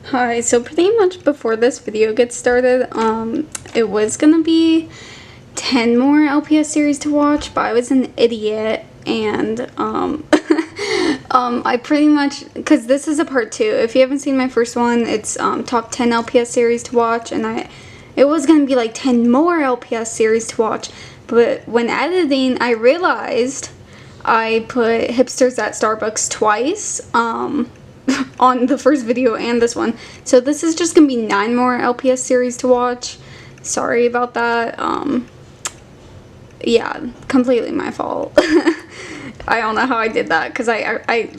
Hi, so pretty much before this video gets started, it was gonna be 10 more LPS series to watch, but I was an idiot and, I pretty much, because this is a part 2. If you haven't seen my first one, it's, top 10 LPS series to watch, and it was gonna be like 10 more LPS series to watch, but when editing, I realized I put Hipsters at Starbucks twice, on the first video and this one. So this is just gonna be 9 more LPS series to watch. Sorry about that. Yeah, completely my fault. I don't know how I did that because I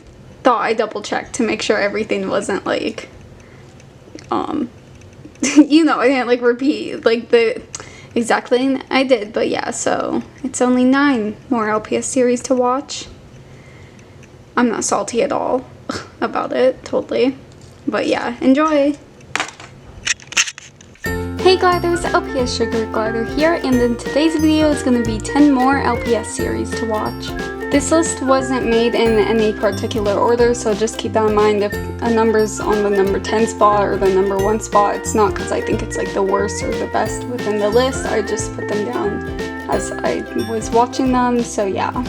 thought I double checked to make sure everything wasn't like, you know, I didn't like repeat like the exact thing I did. But yeah, so it's only 9 more LPS series to watch. I'm not salty at all about it, totally. But yeah, enjoy! Hey gliders, lpsAlightpaws here, and in today's video is going to be 10 more LPS series to watch. This list wasn't made in any particular order, so just keep that in mind. If a number's on the number 10 spot or the number 1 spot, it's not because I think it's like the worst or the best within the list. I just put them down as I was watching them, so yeah.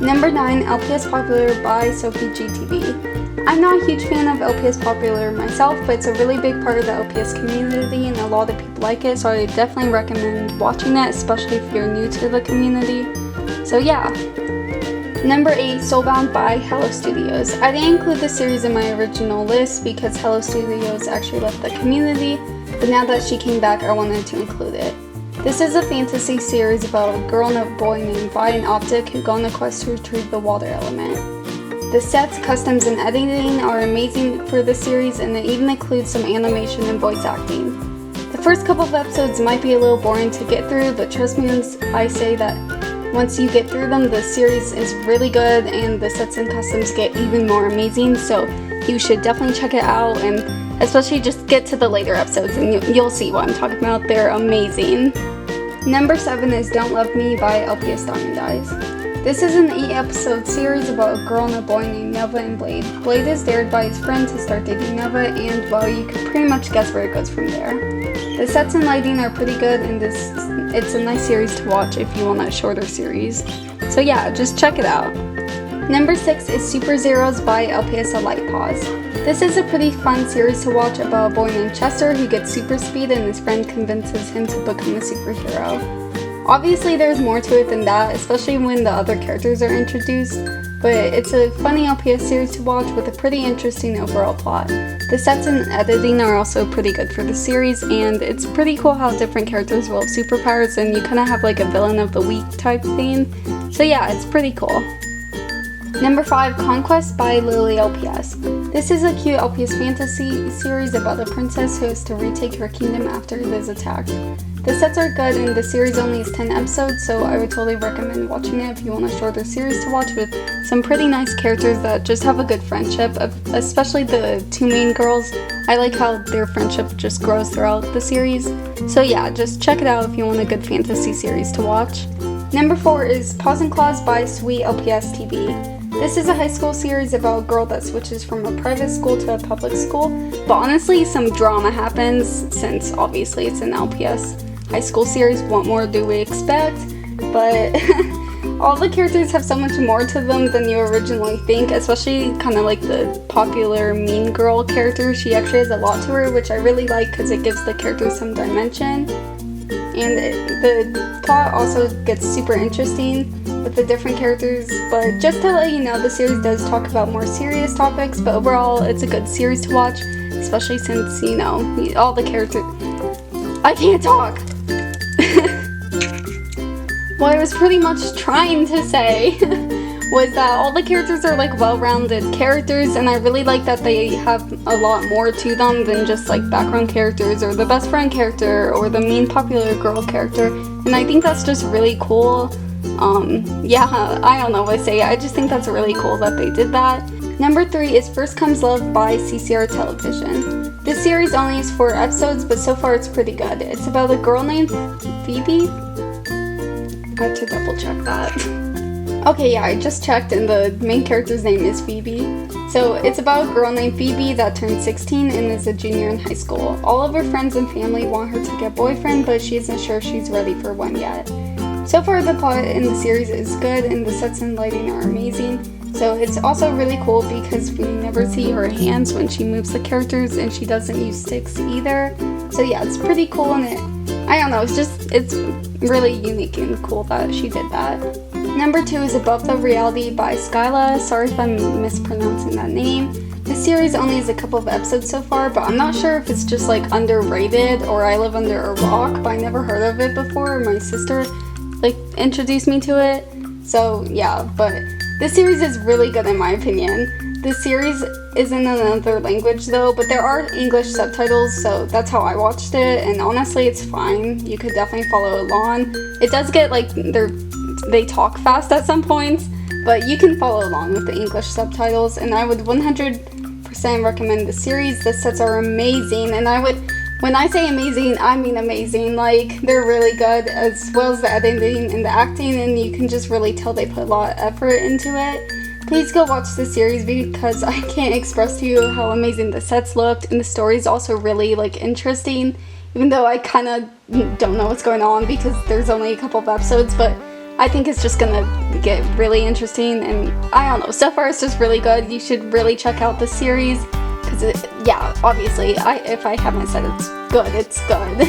Number 9, Lpspopular by SophieGTV. I'm not a huge fan of Lpspopular myself, but it's a really big part of the LPS community and a lot of people like it, so I definitely recommend watching it, especially if you're new to the community. So yeah. Number 8, Soulbound by Hellostudios. I didn't include this series in my original list because Hellostudios actually left the community, but now that she came back, I wanted to include it. This is a fantasy series about a girl and a boy named Vi and Optic who go on a quest to retrieve the water element. The sets, customs, and editing are amazing for this series, and it even includes some animation and voice acting. The first couple of episodes might be a little boring to get through, but trust me when I say that once you get through them, the series is really good and the sets and customs get even more amazing, so you should definitely check it out, and especially just get to the later episodes and you'll see what I'm talking about. They're amazing. Number 7 is Don't Love Me by LPS Diamond Eyes. This is an 8-episode series about a girl and a boy named Nova and Blade. Blade is dared by his friend to start dating Nova, and well, you could pretty much guess where it goes from there. The sets and lighting are pretty good, and it's a nice series to watch if you want a shorter series. So yeah, just check it out. Number 6 is Super Zeros by lpsAlightpaws. This is a pretty fun series to watch about a boy named Chester who gets super speed and his friend convinces him to become a superhero. Obviously there's more to it than that, especially when the other characters are introduced, but it's a funny LPS series to watch with a pretty interesting overall plot. The sets and editing are also pretty good for the series, and it's pretty cool how different characters will have superpowers and you kind of have like a villain of the week type thing. So yeah, it's pretty cool. Number 5, Conquest by LilyLPS. This is a cute LPS fantasy series about a princess who has to retake her kingdom after it is attacked. The sets are good and the series only is 10 episodes, so I would totally recommend watching it if you want a shorter series to watch with some pretty nice characters that just have a good friendship, especially the 2 main girls. I like how their friendship just grows throughout the series. So yeah, just check it out if you want a good fantasy series to watch. Number 4 is Paws and Claws by Sweetlpstv. This is a high school series about a girl that switches from a private school to a public school, but honestly some drama happens since obviously it's an LPS high school series. What more do we expect? But all the characters have so much more to them than you originally think, especially kind of like the popular mean girl character. She actually has a lot to her, which I really like because it gives the characters some dimension. And the plot also gets super interesting with the different characters, but just to let you know, the series does talk about more serious topics, but overall it's a good series to watch, especially since, you know, all the characters... I can't talk! What I was pretty much trying to say was that all the characters are like well-rounded characters, and I really like that they have a lot more to them than just like background characters or the best friend character or the mean popular girl character, and I think that's just really cool. Yeah, I don't know what to say. I just think that's really cool that they did that. Number 3 is First Comes Love by Ccrtelevision. This series only has 4 episodes, but so far it's pretty good. It's about a girl named Phoebe. I have to double check that. Okay, yeah, I just checked and the main character's name is Phoebe. So it's about a girl named Phoebe that turned 16 and is a junior in high school. All of her friends and family want her to get a boyfriend, but she isn't sure she's ready for one yet. So far the plot in the series is good and the sets and lighting are amazing. So it's also really cool because we never see her hands when she moves the characters, and she doesn't use sticks either. So yeah, it's pretty cool, and I don't know, it's really unique and cool that she did that. Number 2 is Above the Reality by Skylla. Sorry if I'm mispronouncing that name. This series only has a couple of episodes so far, but I'm not sure if it's just like underrated or I live under a rock, but I never heard of it before. My sister like introduced me to it. So yeah, but this series is really good in my opinion. This series is in another language though, but there are English subtitles, so that's how I watched it, and honestly it's fine. You could definitely follow along. It does get like they talk fast at some points, but you can follow along with the English subtitles, and I would 100% recommend the series. The sets are amazing, and when I say amazing, I mean amazing. Like, they're really good, as well as the editing and the acting, and you can just really tell they put a lot of effort into it. Please go watch the series because I can't express to you how amazing the sets looked, and the story is also really like interesting, even though I kind of don't know what's going on because there's only a couple of episodes, but I think it's just gonna get really interesting, and I don't know, so far it's just really good. You should really check out the series because yeah, obviously, if I haven't said it's good, it's good.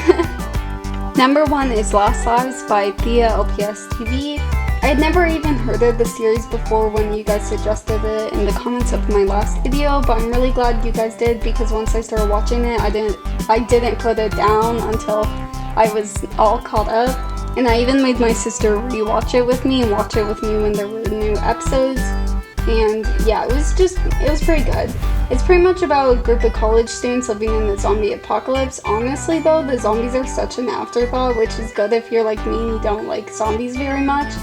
Number 1 is Lost Lives by Thealpstv. I had never even heard of the series before when you guys suggested it in the comments of my last video, but I'm really glad you guys did because once I started watching it, I didn't put it down until I was all caught up. And I even made my sister rewatch it with me and watch it with me when there were new episodes. And yeah, it was pretty good. It's pretty much about a group of college students living in the zombie apocalypse. Honestly though, the zombies are such an afterthought, which is good if you're like me and you don't like zombies very much.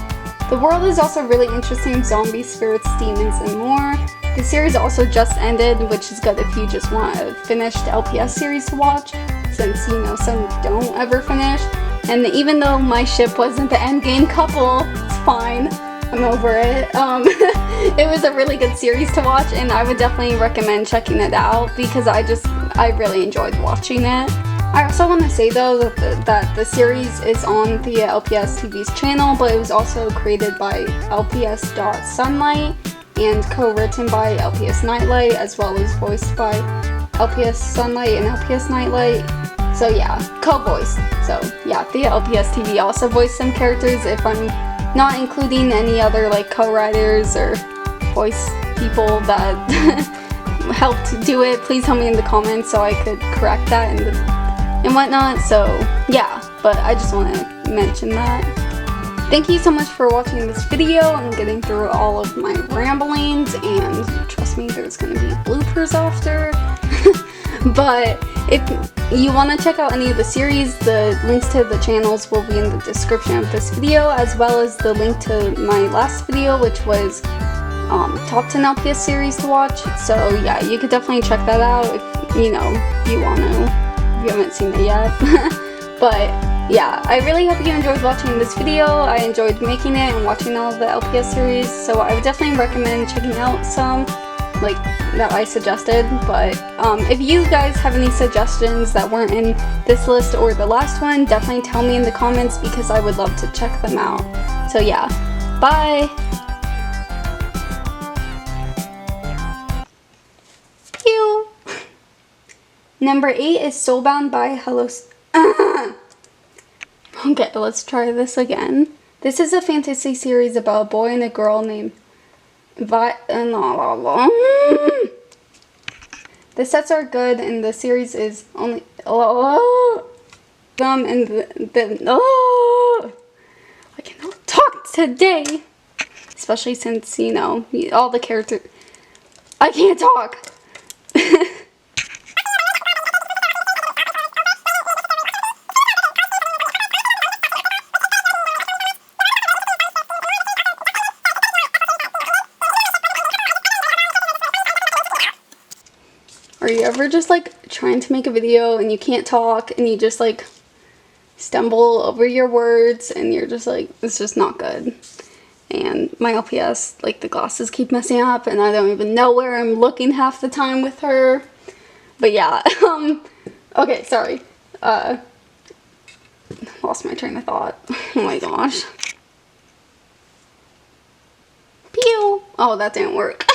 The world is also really interesting: zombies, spirits, demons, and more. The series also just ended, which is good if you just want a finished LPS series to watch, since you know some don't ever finish. And even though my ship wasn't the endgame couple, it's fine. I'm over it. It was a really good series to watch, and I would definitely recommend checking it out because I really enjoyed watching it. I also want to say though that the series is on the LPSTV's channel, but it was also created by LPS.Sunlight and co-written by LPS Nightlight, as well as voiced by LPS Sunlight and LPS Nightlight. So yeah, co-voiced. So yeah, the LPSTV also voiced some characters. If I'm not including any other like co-writers or voice people that helped do it, please tell me in the comments so I could correct that and whatnot. So yeah, but I just want to mention that. Thank you so much for watching this video and getting through all of my ramblings, and trust me, there's gonna be bloopers after. But if you want to check out any of the series, the links to the channels will be in the description of this video, as well as the link to my last video, which was top 10 LPS series to watch. So yeah, you could definitely check that out if you want to, if you haven't seen it yet. But yeah, I really hope you enjoyed watching this video. I enjoyed making it and watching all of the LPS series, so I would definitely recommend checking out some like that I suggested. But if you guys have any suggestions that weren't in this list or the last one, definitely tell me in the comments because I would love to check them out. So yeah, bye! Pew! Number 8 is Soulbound by Hellostudios. Okay, let's try this again. This is a fantasy series about a boy and a girl named the sets are good, and the series is only I cannot talk today, especially since all the characters. I can't talk. Are you ever just like trying to make a video and you can't talk and you just like stumble over your words and you're just like, it's just not good. and my LPS, like, the glasses keep messing up, and I don't even know where I'm looking half the time with her. But yeah, okay, sorry. Lost my train of thought. Oh my gosh. Pew! Oh, that didn't work.